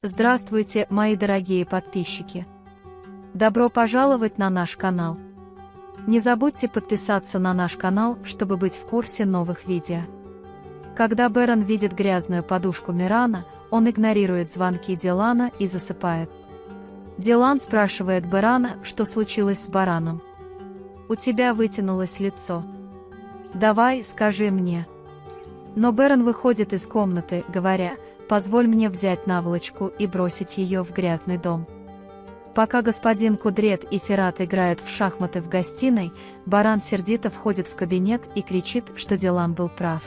Здравствуйте, мои дорогие подписчики! Добро пожаловать на наш канал! Не забудьте подписаться на наш канал, чтобы быть в курсе новых видео. Когда Бэрон видит грязную подушку Мирана, он игнорирует звонки Дилана и засыпает. Дилан спрашивает Бэрона, что случилось с бараном. «У тебя вытянулось лицо. Давай, скажи мне». Но Бэрон выходит из комнаты, говоря: «Позволь мне взять наволочку и бросить ее в грязный дом». Пока господин Кудрет и Ферат играют в шахматы в гостиной, баран сердито входит в кабинет и кричит, что Дилан был прав.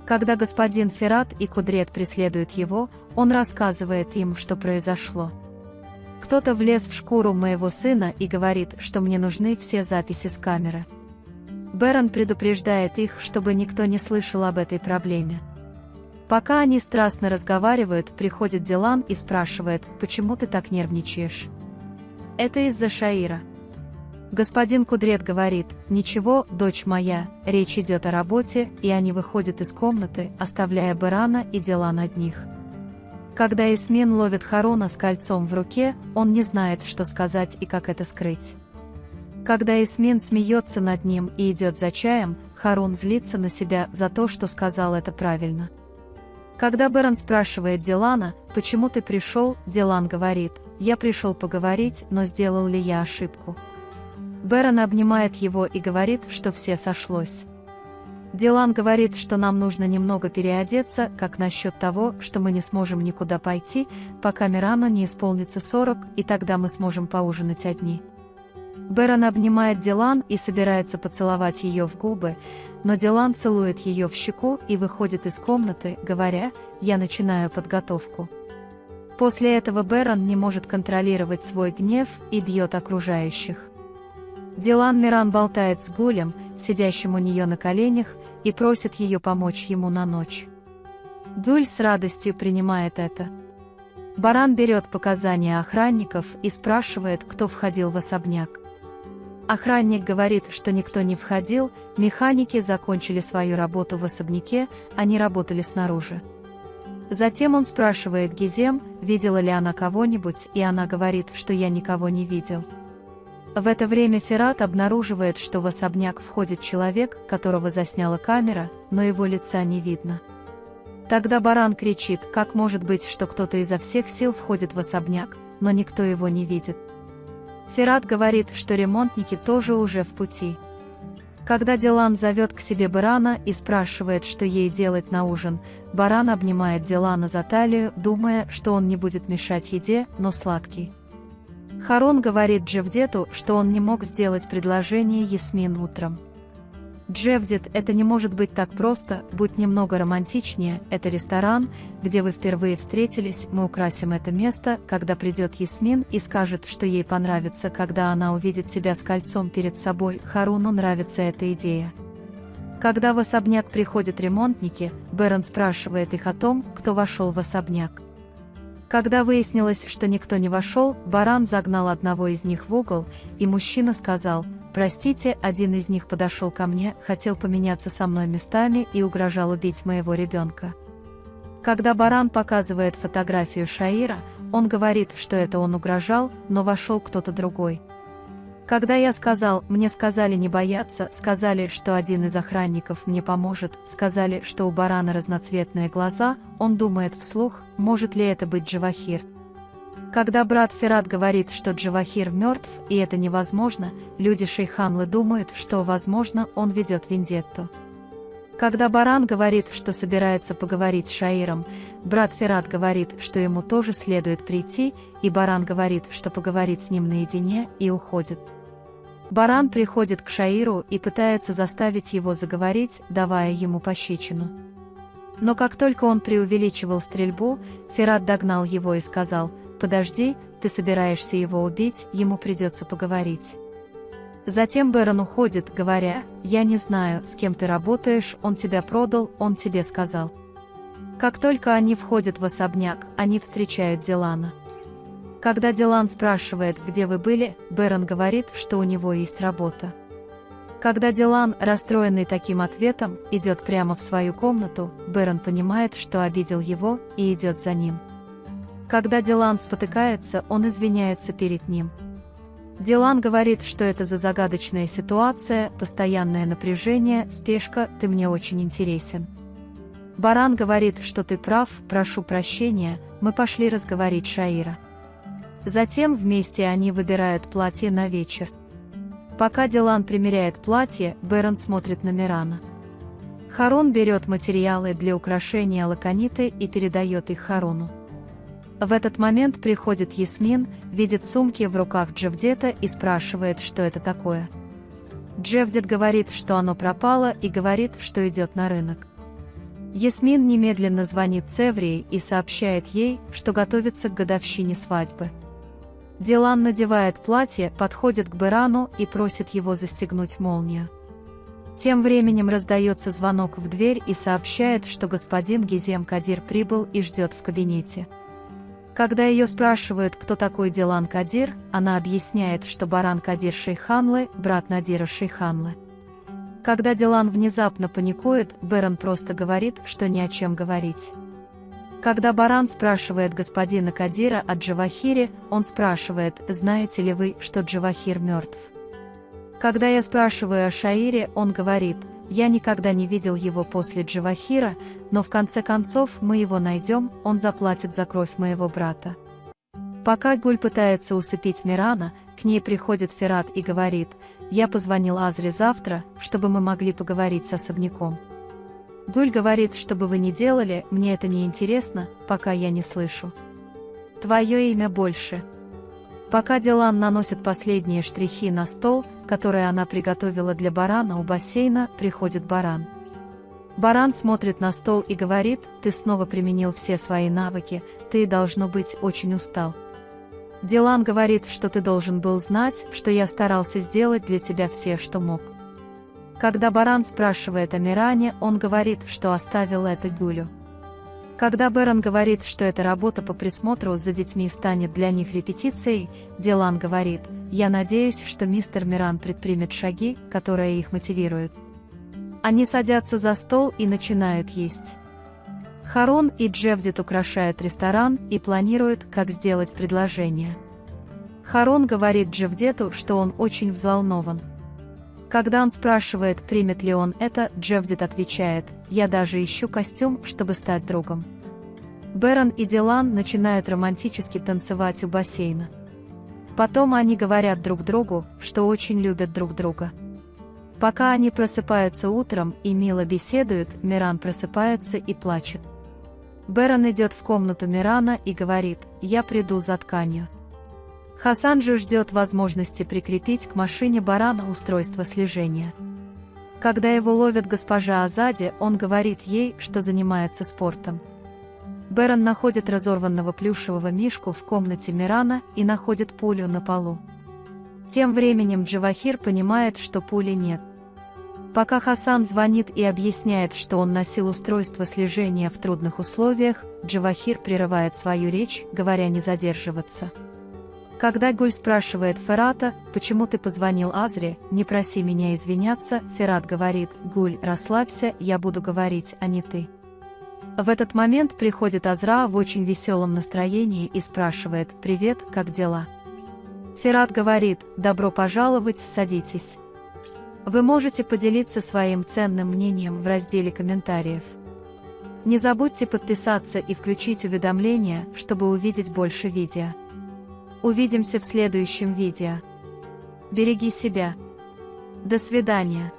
Когда господин Ферат и Кудрет преследуют его, он рассказывает им, что произошло. «Кто-то влез в шкуру моего сына и говорит, что мне нужны все записи с камеры». Бэрон предупреждает их, чтобы никто не слышал об этой проблеме. Пока они страстно разговаривают, приходит Дилан и спрашивает: «Почему ты так нервничаешь?» «Это из-за Шаира». Господин Кудрет говорит: «Ничего, дочь моя, речь идет о работе», и они выходят из комнаты, оставляя Бэрона и Дилана одних. Когда Ясмин ловит Харуна с кольцом в руке, он не знает, что сказать и как это скрыть. Когда Ясмин смеется над ним и идет за чаем, Харун злится на себя за то, что сказал это правильно. Когда Бэрон спрашивает Дилана: «Почему ты пришел?», Дилан говорит: «Я пришел поговорить, но сделал ли я ошибку?» Бэрон обнимает его и говорит, что все сошлось. Дилан говорит, что нам нужно немного переодеться, как насчет того, что мы не сможем никуда пойти, пока Мирану не исполнится 40, и тогда мы сможем поужинать одни. Бэрон обнимает Дилан и собирается поцеловать ее в губы, но Дилан целует ее в щеку и выходит из комнаты, говоря: «Я начинаю подготовку». После этого Бэрон не может контролировать свой гнев и бьет окружающих. Дилан Миран болтает с Гулем, сидящим у нее на коленях, и просит ее помочь ему на ночь. Гуль с радостью принимает это. Баран берет показания охранников и спрашивает, кто входил в особняк. Охранник говорит, что никто не входил, механики закончили свою работу в особняке, они работали снаружи. Затем он спрашивает Гизем, видела ли она кого-нибудь, и она говорит, что я никого не видел. В это время Ферат обнаруживает, что в особняк входит человек, которого засняла камера, но его лица не видно. Тогда баран кричит: «Как может быть, что кто-то изо всех сил входит в особняк, но никто его не видит?» Ферат говорит, что ремонтники тоже уже в пути. Когда Дилан зовет к себе Бэрона и спрашивает, что ей делать на ужин, баран обнимает Дилана за талию, думая, что он не будет мешать еде, но сладкий. Харун говорит Джевдету, что он не мог сделать предложение Ясмин утром. «Джевдет, это не может быть так просто, будь немного романтичнее, это ресторан, где вы впервые встретились, мы украсим это место, когда придет Ясмин и скажет, что ей понравится, когда она увидит тебя с кольцом перед собой». Харуну нравится эта идея. Когда в особняк приходят ремонтники, Бэрон спрашивает их о том, кто вошел в особняк. Когда выяснилось, что никто не вошел, баран загнал одного из них в угол, и мужчина сказал: «Простите, один из них подошел ко мне, хотел поменяться со мной местами и угрожал убить моего ребенка». Когда баран показывает фотографию Шаира, он говорит, что это он угрожал, но вошел кто-то другой. Когда я сказал: «Мне сказали не бояться», сказали, что один из охранников мне поможет, сказали, что у барана разноцветные глаза, он думает вслух: может ли это быть Джавахир? Когда брат Ферат говорит, что Джавахир мертв, и это невозможно, люди Шейханлы думают, что, возможно, он ведет вендетту. Когда баран говорит, что собирается поговорить с Шаиром, брат Ферат говорит, что ему тоже следует прийти, и баран говорит, что поговорит с ним наедине, и уходит. Баран приходит к Шаиру и пытается заставить его заговорить, давая ему пощечину. Но как только он преувеличивал стрельбу, Ферат догнал его и сказал: «Подожди, ты собираешься его убить, ему придется поговорить». Затем Бэрон уходит, говоря: «Я не знаю, с кем ты работаешь, он тебя продал, он тебе сказал». Как только они входят в особняк, они встречают Дилана. Когда Дилан спрашивает, где вы были, Бэрон говорит, что у него есть работа. Когда Дилан, расстроенный таким ответом, идет прямо в свою комнату, Бэрон понимает, что обидел его, и идет за ним. Когда Дилан спотыкается, он извиняется перед ним. Дилан говорит, что это за загадочная ситуация, постоянное напряжение, спешка, ты мне очень интересен. Баран говорит, что ты прав, прошу прощения, мы пошли разговорить Шаира. Затем вместе они выбирают платье на вечер. Пока Дилан примеряет платье, Берон смотрит на Мирана. Харун берет материалы для украшения лакониты и передает их Харуну. В этот момент приходит Ясмин, видит сумки в руках Джевдета и спрашивает, что это такое. Джевдет говорит, что оно пропало, и говорит, что идет на рынок. Ясмин немедленно звонит Цеврии и сообщает ей, что готовится к годовщине свадьбы. Дилан надевает платье, подходит к Берану и просит его застегнуть молнию. Тем временем раздается звонок в дверь и сообщает, что господин Гизем Кадир прибыл и ждет в кабинете. Когда ее спрашивают, кто такой Дилан Кадир, она объясняет, что Баран Кадир Шейханлы, брат Надира Шейханлы. Когда Дилан внезапно паникует, Берон просто говорит, что ни о чем говорить. Когда Баран спрашивает господина Кадира о Джавахире, он спрашивает, знаете ли вы, что Джавахир мертв? Когда я спрашиваю о Шаире, он говорит, я никогда не видел его после Джавахира, но в конце концов мы его найдем, он заплатит за кровь моего брата. Пока Гуль пытается усыпить Мирана, к ней приходит Ферат и говорит, я позвонил Азре завтра, чтобы мы могли поговорить с особняком. Гуль говорит, что бы вы ни делали, мне это не интересно, пока я не слышу. Твое имя больше. Пока Дилан наносит последние штрихи на стол, который она приготовила для Барана у бассейна, приходит Баран. Баран смотрит на стол и говорит, ты снова применил все свои навыки, ты, должно быть, очень устал. Дилан говорит, что ты должен был знать, что я старался сделать для тебя все, что мог. Когда Баран спрашивает о Миране, он говорит, что оставил это Гулю. Когда Берон говорит, что эта работа по присмотру за детьми станет для них репетицией, Дилан говорит, я надеюсь, что мистер Миран предпримет шаги, которые их мотивируют. Они садятся за стол и начинают есть. Харун и Джевдет украшают ресторан и планируют, как сделать предложение. Харун говорит Джевдету, что он очень взволнован. Когда он спрашивает, примет ли он это, Джевдет отвечает, я даже ищу костюм, чтобы стать другом. Берон и Дилан начинают романтически танцевать у бассейна. Потом они говорят друг другу, что очень любят друг друга. Пока они просыпаются утром и мило беседуют, Миран просыпается и плачет. Берон идет в комнату Мирана и говорит, я приду за тканью. Хасан же ждет возможности прикрепить к машине Барана устройство слежения. Когда его ловит госпожа Азади, он говорит ей, что занимается спортом. Берон находит разорванного плюшевого мишку в комнате Мирана и находит пулю на полу. Тем временем Джавахир понимает, что пули нет. Пока Хасан звонит и объясняет, что он носил устройство слежения в трудных условиях, Джавахир прерывает свою речь, говоря не задерживаться. Когда Гуль спрашивает Ферата, почему ты позвонил Азре, не проси меня извиняться, Ферат говорит, Гуль, расслабься, я буду говорить, а не ты. В этот момент приходит Азра в очень веселом настроении и спрашивает, привет, как дела? Ферат говорит, добро пожаловать, садитесь. Вы можете поделиться своим ценным мнением в разделе комментариев. Не забудьте подписаться и включить уведомления, чтобы увидеть больше видео. Увидимся в следующем видео. Береги себя. До свидания.